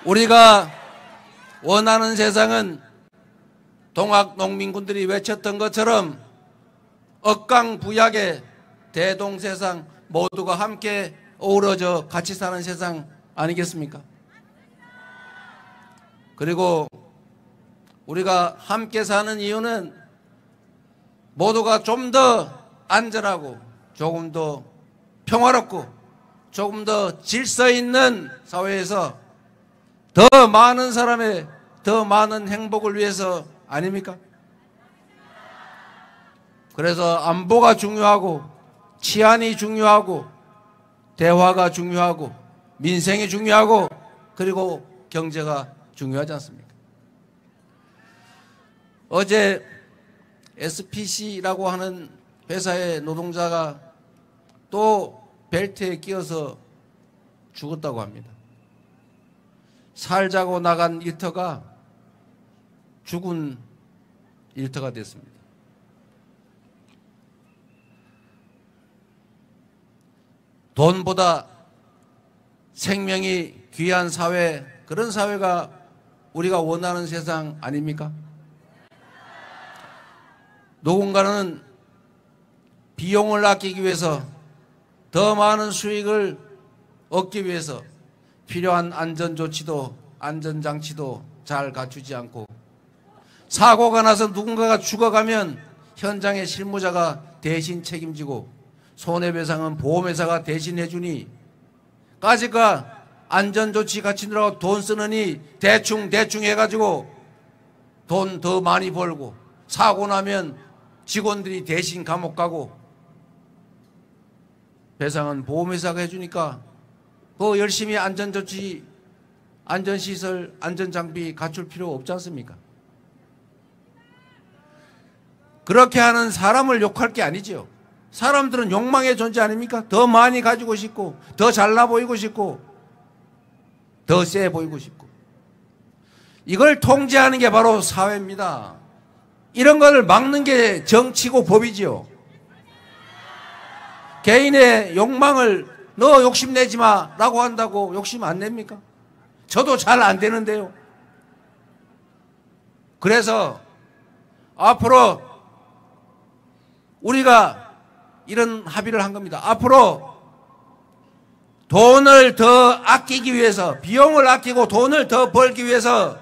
우리가 원하는 세상은 동학 농민군들이 외쳤던 것처럼 억강부약의 대동세상, 모두가 함께 어우러져 같이 사는 세상 아니겠습니까? 그리고 우리가 함께 사는 이유는 모두가 좀 더 안전하고 조금 더 평화롭고 조금 더 질서 있는 사회에서 더 많은 사람의 더 많은 행복을 위해서 아닙니까? 그래서 안보가 중요하고 치안이 중요하고 대화가 중요하고 민생이 중요하고 그리고 경제가 중요하지 않습니까? 어제 SPC라고 하는 회사의 노동자가 또 벨트에 끼어서 죽었다고 합니다. 살자고 나간 일터가 죽은 일터가 됐습니다. 돈보다 생명이 귀한 사회, 그런 사회가 우리가 원하는 세상 아닙니까? 누군가는 비용을 아끼기 위해서 더 많은 수익을 얻기 위해서 필요한 안전조치도 안전장치도 잘 갖추지 않고 사고가 나서 누군가가 죽어가면 현장의 실무자가 대신 책임지고 손해배상은 보험회사가 대신해 주니 까짓과 안전조치 갖추느라고 돈 쓰느니 대충 해가지고 돈 더 많이 벌고 사고 나면 직원들이 대신 감옥 가고 배상은 보험회사가 해주니까 그 열심히 안전조치, 안전시설, 안전장비 갖출 필요 없지 않습니까? 그렇게 하는 사람을 욕할 게 아니죠. 사람들은 욕망의 존재 아닙니까? 더 많이 가지고 싶고 더 잘나 보이고 싶고 더 세 보이고 싶고 이걸 통제하는 게 바로 사회입니다. 이런 걸 막는 게 정치고 법이지요. 개인의 욕망을 너 욕심내지 마 라고 한다고 욕심 안 냅니까? 저도 잘 안 되는데요. 그래서 앞으로 우리가 이런 합의를 한 겁니다. 앞으로 돈을 더 아끼기 위해서, 비용을 아끼고 돈을 더 벌기 위해서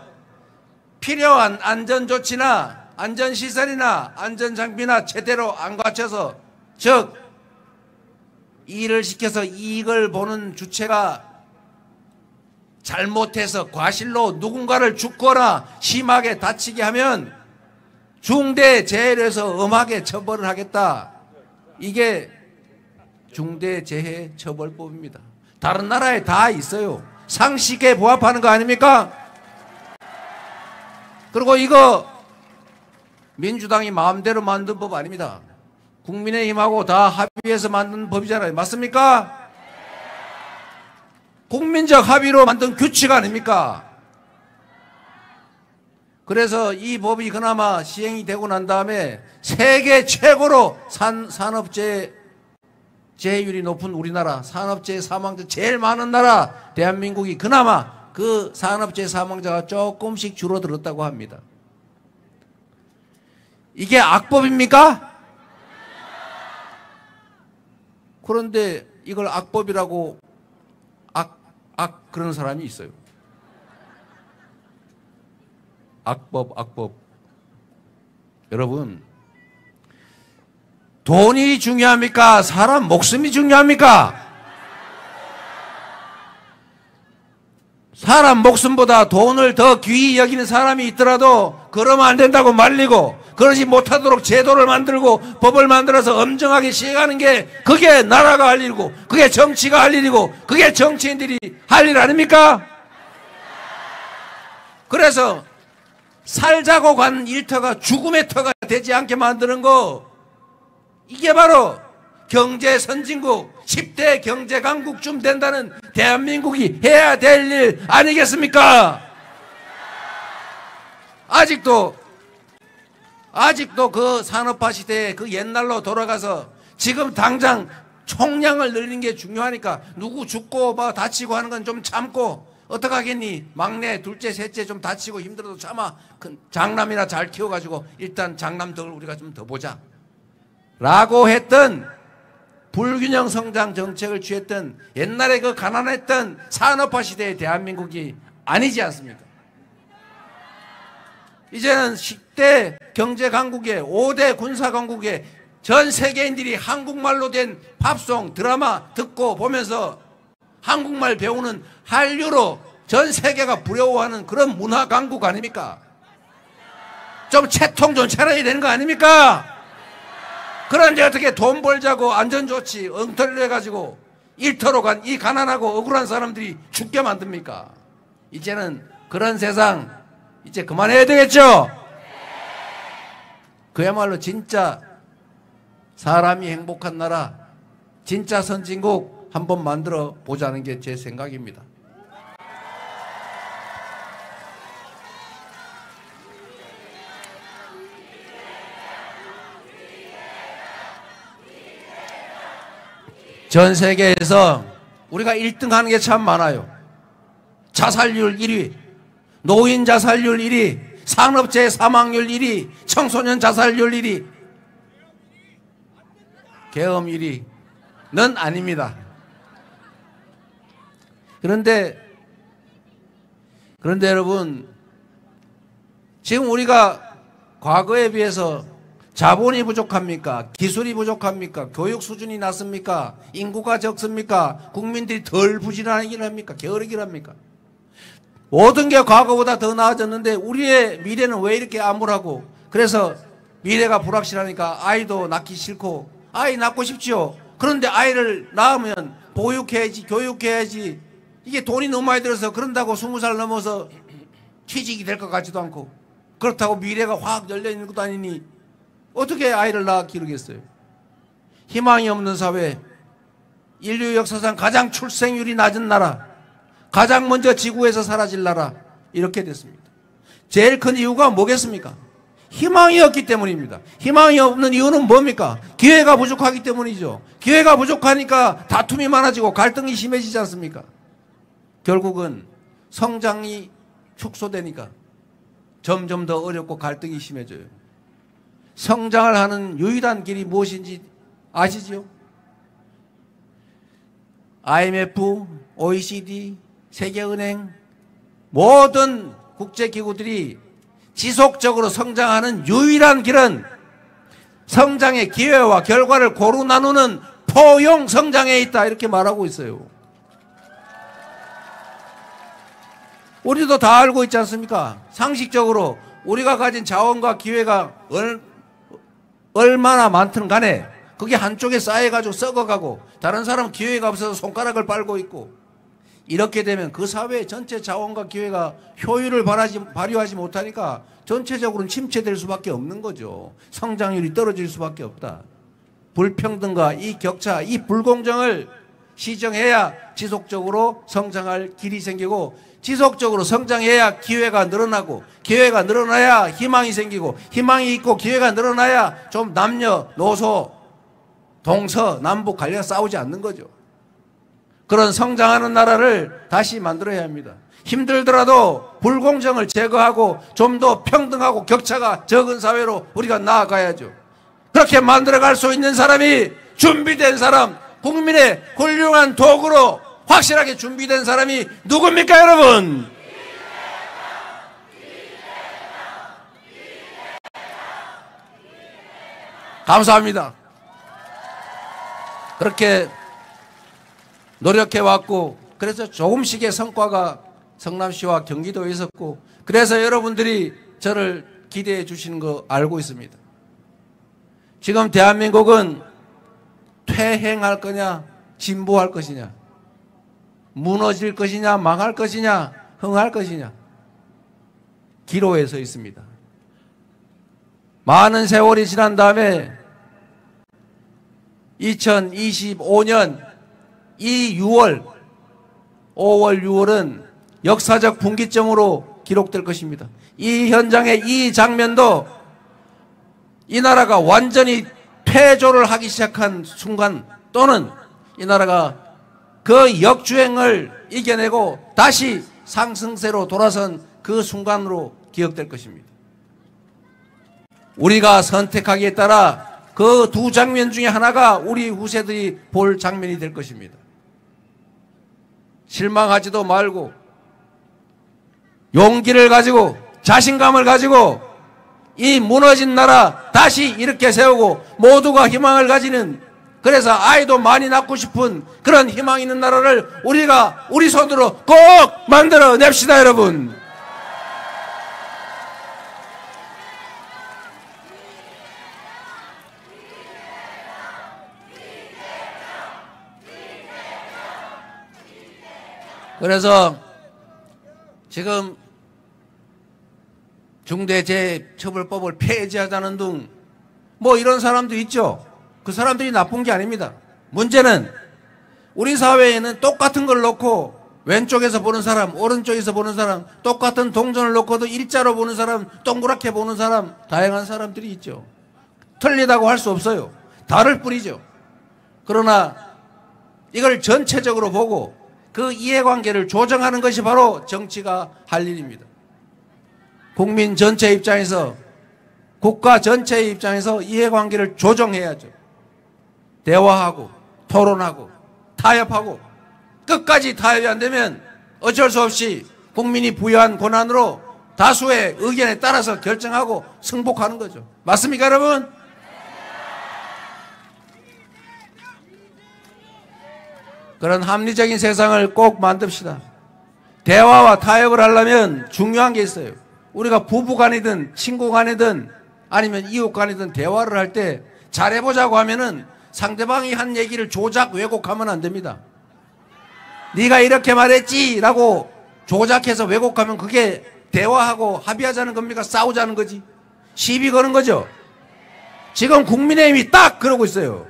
필요한 안전조치나 안전시설이나 안전장비나 제대로 안 갖춰서, 즉 일을 시켜서 이익을 보는 주체가 잘못해서 과실로 누군가를 죽거나 심하게 다치게 하면 중대재해에서 엄하게 처벌을 하겠다. 이게 중대재해처벌법입니다. 다른 나라에 다 있어요. 상식에 부합하는 거 아닙니까? 그리고 이거 민주당이 마음대로 만든 법 아닙니다. 국민의힘하고 다 합의해서 만든 법이잖아요. 맞습니까? 국민적 합의로 만든 규칙 아닙니까? 그래서 이 법이 그나마 시행이 되고 난 다음에 세계 최고로 산업재해율이 높은 우리나라, 산업재해 사망자 제일 많은 나라 대한민국이 그나마 그 산업재해 사망자가 조금씩 줄어들었다고 합니다. 이게 악법입니까? 그런데 이걸 악법이라고 그런 사람이 있어요. 악법. 여러분, 돈이 중요합니까? 사람 목숨이 중요합니까? 사람 목숨보다 돈을 더 귀히 여기는 사람이 있더라도 그러면 안 된다고 말리고, 그러지 못하도록 제도를 만들고 법을 만들어서 엄정하게 시행하는 게 그게 나라가 할 일이고 그게 정치가 할 일이고 그게 정치인들이 할 일 아닙니까? 그래서 살자고 간 일터가 죽음의 터가 되지 않게 만드는 거, 이게 바로 경제 선진국 10대 경제 강국쯤 된다는 대한민국이 해야 될 일 아니겠습니까? 아직도 그 산업화 시대에 그 옛날로 돌아가서 지금 당장 총량을 늘리는 게 중요하니까 누구 죽고 뭐 다치고 하는 건 좀 참고 어떡하겠니? 막내, 둘째, 셋째 좀 다치고 힘들어도 참아. 장남이나 잘 키워가지고 일단 장남들 우리가 좀 더 보자. 라고 했던 불균형 성장 정책을 취했던 옛날에 그 가난했던 산업화 시대의 대한민국이 아니지 않습니까? 이제는 10대 경제 강국에 5대 군사 강국에 전 세계인들이 한국말로 된 팝송, 드라마 듣고 보면서 한국말 배우는 한류로 전 세계가 부러워하는 그런 문화 강국 아닙니까? 좀 채통 좀 차려야 되는 거 아닙니까? 그런데 어떻게 돈 벌자고 안전 좋지 엉터리를 해가지고 일터로 간 이 가난하고 억울한 사람들이 죽게 만듭니까? 이제는 그런 세상 이제 그만해야 되겠죠? 그야말로 진짜 사람이 행복한 나라, 진짜 선진국 한번 만들어 보자는 게 제 생각입니다. 전 세계에서 우리가 1등 하는 게 참 많아요. 자살률 1위, 노인 자살률 1위, 산업재해 사망률 1위, 청소년 자살률 1위, 계엄 1위는 아닙니다. 그런데 여러분, 지금 우리가 과거에 비해서 자본이 부족합니까? 기술이 부족합니까? 교육 수준이 낮습니까? 인구가 적습니까? 국민들이 덜 부지런하긴 합니까? 게으르긴 합니까? 모든 게 과거보다 더 나아졌는데 우리의 미래는 왜 이렇게 암울하고, 그래서 미래가 불확실하니까 아이도 낳기 싫고, 아이 낳고 싶지요. 그런데 아이를 낳으면 보육해야지, 교육해야지, 이게 돈이 너무 많이 들어서 그런다고 20살 넘어서 취직이 될 것 같지도 않고, 그렇다고 미래가 확 열려있는 것도 아니니 어떻게 아이를 낳아 기르겠어요? 희망이 없는 사회, 인류 역사상 가장 출생률이 낮은 나라, 가장 먼저 지구에서 사라질 나라, 이렇게 됐습니다. 제일 큰 이유가 뭐겠습니까? 희망이 없기 때문입니다. 희망이 없는 이유는 뭡니까? 기회가 부족하기 때문이죠. 기회가 부족하니까 다툼이 많아지고 갈등이 심해지지 않습니까? 결국은 성장이 축소되니까 점점 더 어렵고 갈등이 심해져요. 성장을 하는 유일한 길이 무엇인지 아시죠? IMF, OECD, 세계은행, 모든 국제기구들이 지속적으로 성장하는 유일한 길은 성장의 기회와 결과를 고루 나누는 포용 성장에 있다, 이렇게 말하고 있어요. 우리도 다 알고 있지 않습니까? 상식적으로 우리가 가진 자원과 기회가 얼마나 많든 간에 그게 한쪽에 쌓여가지고 썩어가고 다른 사람은 기회가 없어서 손가락을 빨고 있고, 이렇게 되면 그 사회의 전체 자원과 기회가 효율을 발휘하지 못하니까 전체적으로는 침체될 수밖에 없는 거죠. 성장률이 떨어질 수밖에 없다. 불평등과 이 격차, 이 불공정을 시정해야 지속적으로 성장할 길이 생기고, 지속적으로 성장해야 기회가 늘어나고, 기회가 늘어나야 희망이 생기고, 희망이 있고 기회가 늘어나야 좀 남녀, 노소, 동서, 남북 갈려 싸우지 않는 거죠. 그런 성장하는 나라를 다시 만들어야 합니다. 힘들더라도 불공정을 제거하고 좀 더 평등하고 격차가 적은 사회로 우리가 나아가야죠. 그렇게 만들어갈 수 있는 사람이 준비된 사람, 국민의 훌륭한 도구로 확실하게 준비된 사람이 누굽니까, 여러분? 감사합니다. 그렇게 노력해왔고, 그래서 조금씩의 성과가 성남시와 경기도에 있었고, 그래서 여러분들이 저를 기대해 주시는 거 알고 있습니다. 지금 대한민국은 퇴행할 거냐, 진보할 것이냐, 무너질 것이냐, 망할 것이냐, 흥할 것이냐, 기로에 서 있습니다. 많은 세월이 지난 다음에 2025년 이 6월, 5월, 6월은 역사적 분기점으로 기록될 것입니다. 이 현장의 이 장면도 이 나라가 완전히 퇴조를 하기 시작한 순간, 또는 이 나라가 그 역주행을 이겨내고 다시 상승세로 돌아선 그 순간으로 기억될 것입니다. 우리가 선택하기에 따라 그 두 장면 중에 하나가 우리 후세들이 볼 장면이 될 것입니다. 실망하지도 말고 용기를 가지고 자신감을 가지고 이 무너진 나라 다시 일으켜 세우고 모두가 희망을 가지는, 그래서 아이도 많이 낳고 싶은 그런 희망 있는 나라를 우리가 우리 손으로 꼭 만들어 냅시다, 여러분. 그래서 지금 중대재해처벌법을 폐지하자는 등 뭐 이런 사람도 있죠. 그 사람들이 나쁜 게 아닙니다. 문제는 우리 사회에는 똑같은 걸 놓고 왼쪽에서 보는 사람, 오른쪽에서 보는 사람, 똑같은 동전을 놓고도 일자로 보는 사람, 동그랗게 보는 사람, 다양한 사람들이 있죠. 틀리다고 할 수 없어요. 다를 뿐이죠. 그러나 이걸 전체적으로 보고 그 이해관계를 조정하는 것이 바로 정치가 할 일입니다. 국민 전체 입장에서, 국가 전체의 입장에서 이해관계를 조정해야죠. 대화하고 토론하고 타협하고, 끝까지 타협이 안 되면 어쩔 수 없이 국민이 부여한 권한으로 다수의 의견에 따라서 결정하고 승복하는 거죠. 맞습니까, 여러분? 그런 합리적인 세상을 꼭 만듭시다. 대화와 타협을 하려면 중요한 게 있어요. 우리가 부부간이든 친구간이든 아니면 이웃간이든 대화를 할 때 잘해보자고 하면은 상대방이 한 얘기를 조작 왜곡하면 안 됩니다. 네가 이렇게 말했지 라고 조작해서 왜곡하면 그게 대화하고 합의하자는 겁니까? 싸우자는 거지. 시비 거는 거죠. 지금 국민의힘이 딱 그러고 있어요.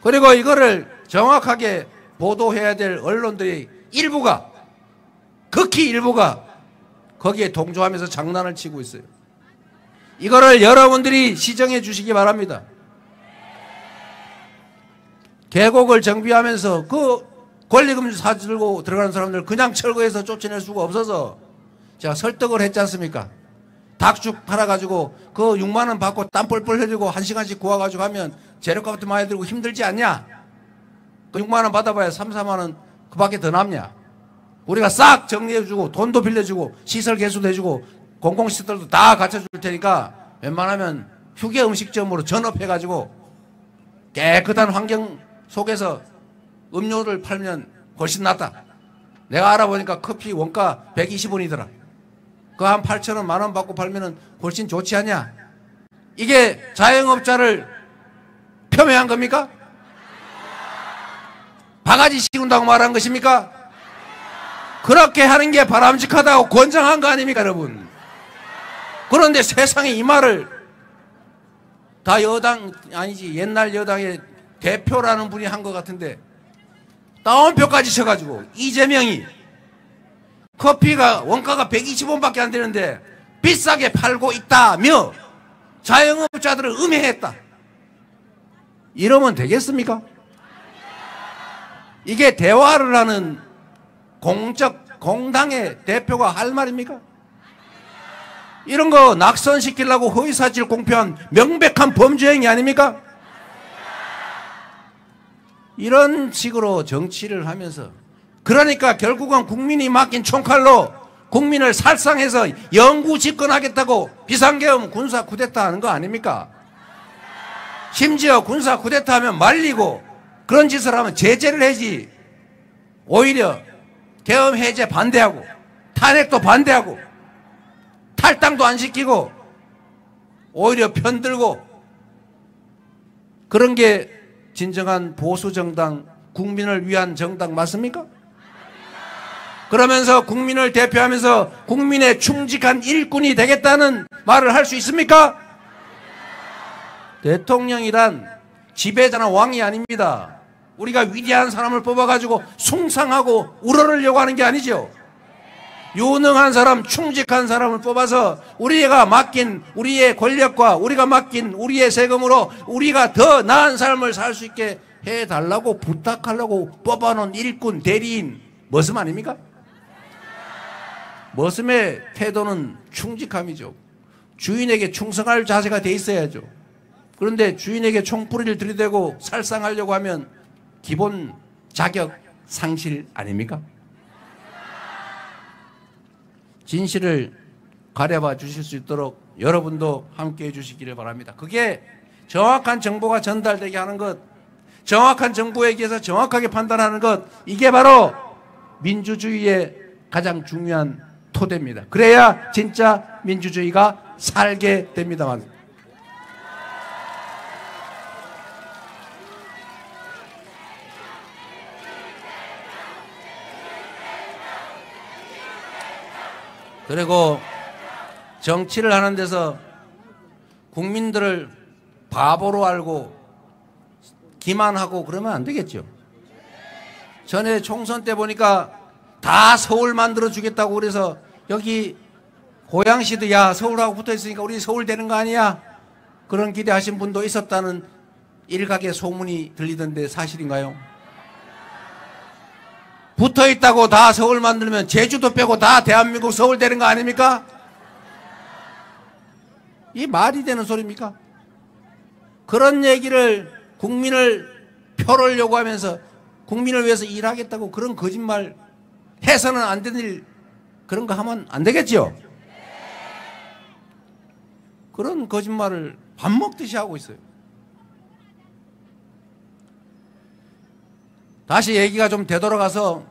그리고 이거를 정확하게 보도해야 될 언론들이 일부가, 극히 일부가 거기에 동조하면서 장난을 치고 있어요. 이거를 여러분들이 시정해 주시기 바랍니다. 계곡을 정비하면서 그 권리금지 사들고 들어가는 사람들 그냥 철거해서 쫓아낼 수가 없어서 제가 설득을 했지 않습니까? 닭죽 팔아가지고 그 6만 원 받고 땀 뻘뻘 흘리고 1시간씩 구워가지고 하면 재료값도 많이 들고 힘들지 않냐? 그 6만 원 받아봐야 3, 4만 원 그 밖에 더 남냐? 우리가 싹 정리해주고 돈도 빌려주고 시설 개수도 해주고 공공시설도 다 갖춰줄 테니까 웬만하면 휴게 음식점으로 전업해가지고 깨끗한 환경 속에서 음료를 팔면 훨씬 낫다. 내가 알아보니까 커피 원가 120원이더라. 그 한 8,000원, 만원 받고 팔면은 훨씬 좋지 않냐? 이게 자영업자를 폄훼한 겁니까? 바가지 씌운다고 말한 것입니까? 그렇게 하는 게 바람직하다고 권장한 거 아닙니까, 여러분? 그런데 세상에 이 말을 다 여당, 아니지, 옛날 여당의 대표라는 분이 한 것 같은데 따옴표까지 쳐가지고 이재명이 커피가 원가가 120원밖에 안 되는데 비싸게 팔고 있다며 자영업자들을 음해했다. 이러면 되겠습니까? 이게 대화를 하는 공당의 대표가 할 말입니까? 이런 거 낙선시키려고 허위사실 공표한 명백한 범죄 행위 아닙니까? 이런 식으로 정치를 하면서, 그러니까 결국은 국민이 맡긴 총칼로 국민을 살상해서 영구 집권하겠다고 비상계엄 군사 쿠데타 하는 거 아닙니까? 심지어 군사 쿠데타 하면 말리고 그런 짓을 하면 제재를 해지. 오히려 계엄 해제 반대하고 탄핵도 반대하고 탈당도 안 시키고 오히려 편들고, 그런 게 진정한 보수정당, 국민을 위한 정당 맞습니까? 그러면서 국민을 대표하면서 국민의 충직한 일꾼이 되겠다는 말을 할 수 있습니까? 대통령이란 지배자나 왕이 아닙니다. 우리가 위대한 사람을 뽑아가지고 숭상하고 우러르려고 하는 게 아니죠. 유능한 사람, 충직한 사람을 뽑아서 우리가 맡긴 우리의 권력과 우리가 맡긴 우리의 세금으로 우리가 더 나은 삶을 살 수 있게 해달라고 부탁하려고 뽑아놓은 일꾼, 대리인, 머슴 아닙니까? 머슴의 태도는 충직함이죠. 주인에게 충성할 자세가 돼 있어야죠. 그런데 주인에게 총뿌리를 들이대고 살상하려고 하면 기본 자격 상실 아닙니까? 진실을 가려봐 주실 수 있도록 여러분도 함께 해주시기를 바랍니다. 그게 정확한 정보가 전달되게 하는 것, 정확한 정보에 의해서 정확하게 판단하는 것, 이게 바로 민주주의의 가장 중요한 토대입니다. 그래야 진짜 민주주의가 살게 됩니다만. 그리고 정치를 하는 데서 국민들을 바보로 알고 기만하고 그러면 안 되겠죠. 전에 총선 때 보니까 다 서울 만들어 주겠다고 그래서 여기 고양시도 야 서울하고 붙어 있으니까 우리 서울 되는 거 아니야? 그런 기대하신 분도 있었다는 일각의 소문이 들리던데 사실인가요? 붙어 있다고 다 서울 만들면 제주도 빼고 다 대한민국 서울 되는 거 아닙니까? 이 말이 되는 소리입니까? 그런 얘기를 국민을 표를 요구하면서 국민을 위해서 일하겠다고 그런 거짓말 해서는 안 되는 일, 그런 거 하면 안 되겠지요? 그런 거짓말을 밥 먹듯이 하고 있어요. 다시 얘기가 좀 되돌아가서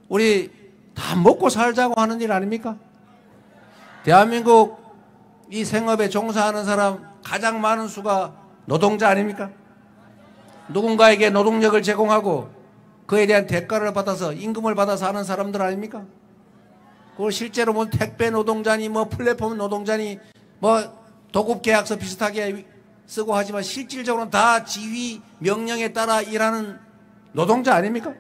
우리 다 먹고 살자고 하는 일 아닙니까? 대한민국 이 생업에 종사하는 사람 가장 많은 수가 노동자 아닙니까? 누군가에게 노동력을 제공하고 그에 대한 대가를 받아서 임금을 받아서 하는 사람들 아닙니까? 그걸 실제로 뭐 택배 노동자니 뭐 플랫폼 노동자니 뭐 도급계약서 비슷하게 쓰고 하지만 실질적으로는 다 지휘 명령에 따라 일하는 노동자 아닙니까?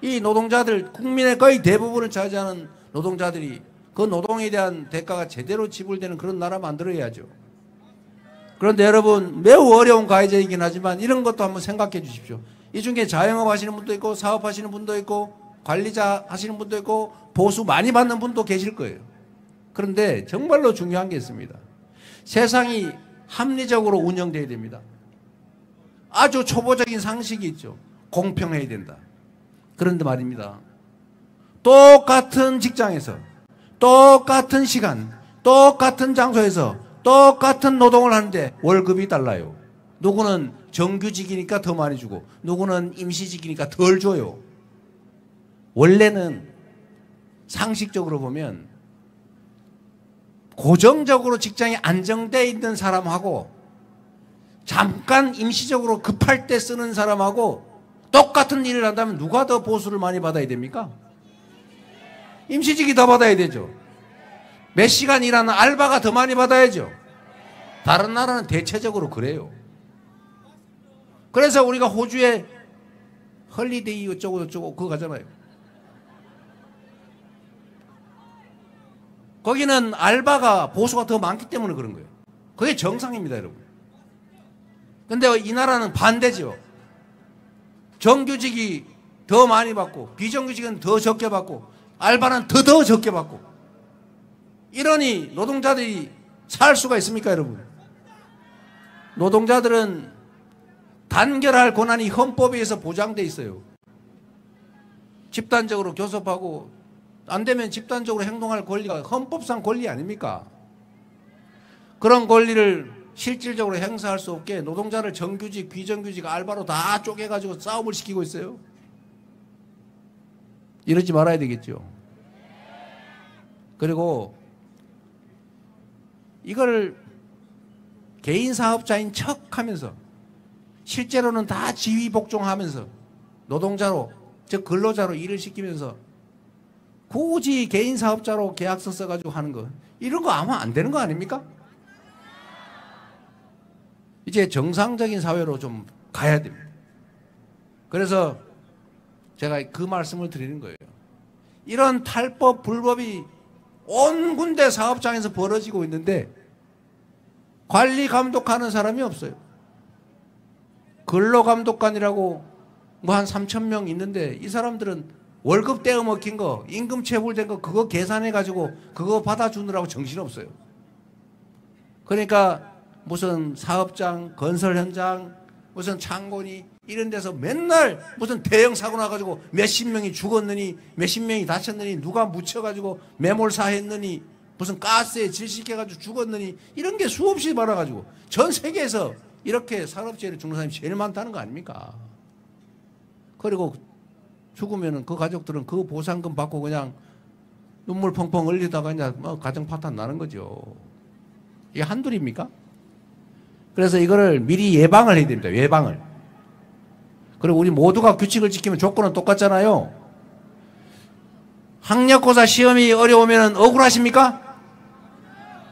이 노동자들, 국민의 거의 대부분을 차지하는 노동자들이 그 노동에 대한 대가가 제대로 지불되는 그런 나라 만들어야죠. 그런데 여러분, 매우 어려운 과제이긴 하지만 이런 것도 한번 생각해 주십시오. 이 중에 자영업 하시는 분도 있고 사업하시는 분도 있고 관리자 하시는 분도 있고 보수 많이 받는 분도 계실 거예요. 그런데 정말로 중요한 게 있습니다. 세상이 합리적으로 운영돼야 됩니다. 아주 초보적인 상식이 있죠. 공평해야 된다. 그런데 말입니다. 똑같은 직장에서 똑같은 시간 똑같은 장소에서 똑같은 노동을 하는데 월급이 달라요. 누구는 정규직이니까 더 많이 주고 누구는 임시직이니까 덜 줘요. 원래는 상식적으로 보면 고정적으로 직장에 안정되어 있는 사람하고 잠깐 임시적으로 급할 때 쓰는 사람하고 똑같은 일을 한다면 누가 더 보수를 많이 받아야 됩니까? 임시직이 더 받아야 되죠. 몇 시간 일하는 알바가 더 많이 받아야죠. 다른 나라는 대체적으로 그래요. 그래서 우리가 호주에 헐리데이 어쩌고 저쩌고 그거 가잖아요. 거기는 알바가 보수가 더 많기 때문에 그런 거예요. 그게 정상입니다, 여러분. 근데 이 나라는 반대죠. 정규직이 더 많이 받고 비정규직은 더 적게 받고 알바는 더 적게 받고 이러니 노동자들이 살 수가 있습니까, 여러분? 노동자들은 단결할 권한이 헌법에 의해서 보장돼 있어요. 집단적으로 교섭하고 안 되면 집단적으로 행동할 권리가 헌법상 권리 아닙니까? 그런 권리를 실질적으로 행사할 수 없게 노동자를 정규직, 비정규직, 알바로 다 쪼개가지고 싸움을 시키고 있어요. 이러지 말아야 되겠죠. 그리고 이걸 개인 사업자인 척 하면서 실제로는 다 지휘 복종하면서 노동자로, 즉 근로자로 일을 시키면서 굳이 개인 사업자로 계약서 써가지고 하는 거, 이런 거 아마 안 되는 거 아닙니까? 이제 정상적인 사회로 좀 가야 됩니다. 그래서 제가 그 말씀을 드리는 거예요. 이런 탈법, 불법이 온 군데 사업장에서 벌어지고 있는데 관리 감독하는 사람이 없어요. 근로감독관이라고 뭐 한 3,000명 있는데 이 사람들은 월급 떼어먹힌 거, 임금 체불된 거 그거 계산해가지고 그거 받아주느라고 정신없어요. 그러니까 무슨 사업장, 건설 현장, 무슨 창고니 이런 데서 맨날 무슨 대형 사고 나가지고 몇십 명이 죽었느니 몇십 명이 다쳤느니 누가 묻혀가지고 매몰사 했느니 무슨 가스에 질식해가지고 죽었느니 이런 게 수없이 많아가지고 전 세계에서 이렇게 산업재해로 죽는 사람이 제일 많다는 거 아닙니까? 그리고 죽으면은 그 가족들은 그 보상금 받고 그냥 눈물 펑펑 흘리다가 이제 뭐 가정 파탄 나는 거죠. 이게 한둘입니까? 그래서 이거를 미리 예방을 해야 됩니다. 예방을. 그리고 우리 모두가 규칙을 지키면 조건은 똑같잖아요. 학력고사 시험이 어려우면 억울하십니까?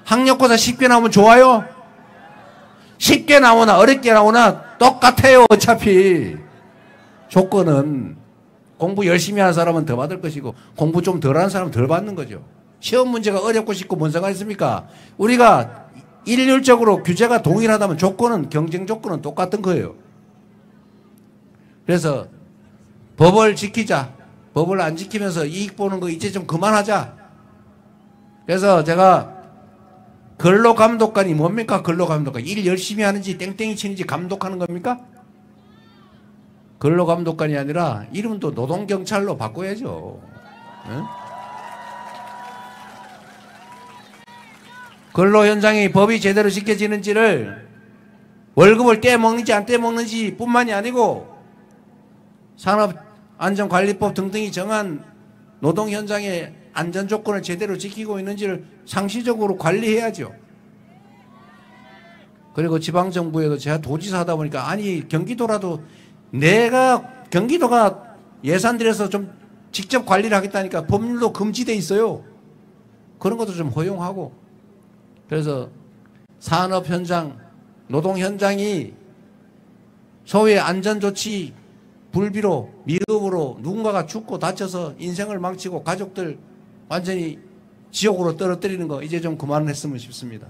학력고사 쉽게 나오면 좋아요? 쉽게 나오나 어렵게 나오나 똑같아요. 어차피 조건은 공부 열심히 하는 사람은 더 받을 것이고 공부 좀 덜하는 사람은 덜 받는 거죠. 시험 문제가 어렵고 쉽고 뭔 상관 있습니까? 우리가 일률적으로 규제가 동일하다면 조건은 경쟁 조건은 똑같은 거예요. 그래서 법을 지키자. 법을 안 지키면서 이익 보는 거 이제 좀 그만하자. 그래서 제가 근로감독관이 뭡니까? 근로감독관. 일 열심히 하는지 땡땡이 치는지 감독하는 겁니까? 근로감독관이 아니라 이름도 노동경찰로 바꿔야죠. 응? 근로 현장이 법이 제대로 지켜지는지를 월급을 떼먹는지 안 떼먹는지 뿐만이 아니고 산업안전관리법 등등이 정한 노동 현장의 안전 조건을 제대로 지키고 있는지를 상시적으로 관리해야죠. 그리고 지방정부에도 제가 도지사 하다 보니까 아니 경기도라도 내가 경기도가 예산 들여서 좀 직접 관리를 하겠다니까 법률로 금지돼 있어요. 그런 것도 좀 허용하고 그래서 산업 현장, 노동 현장이 소위 안전조치 불비로 미흡으로 누군가가 죽고 다쳐서 인생을 망치고 가족들 완전히 지옥으로 떨어뜨리는 거 이제 좀 그만했으면 싶습니다.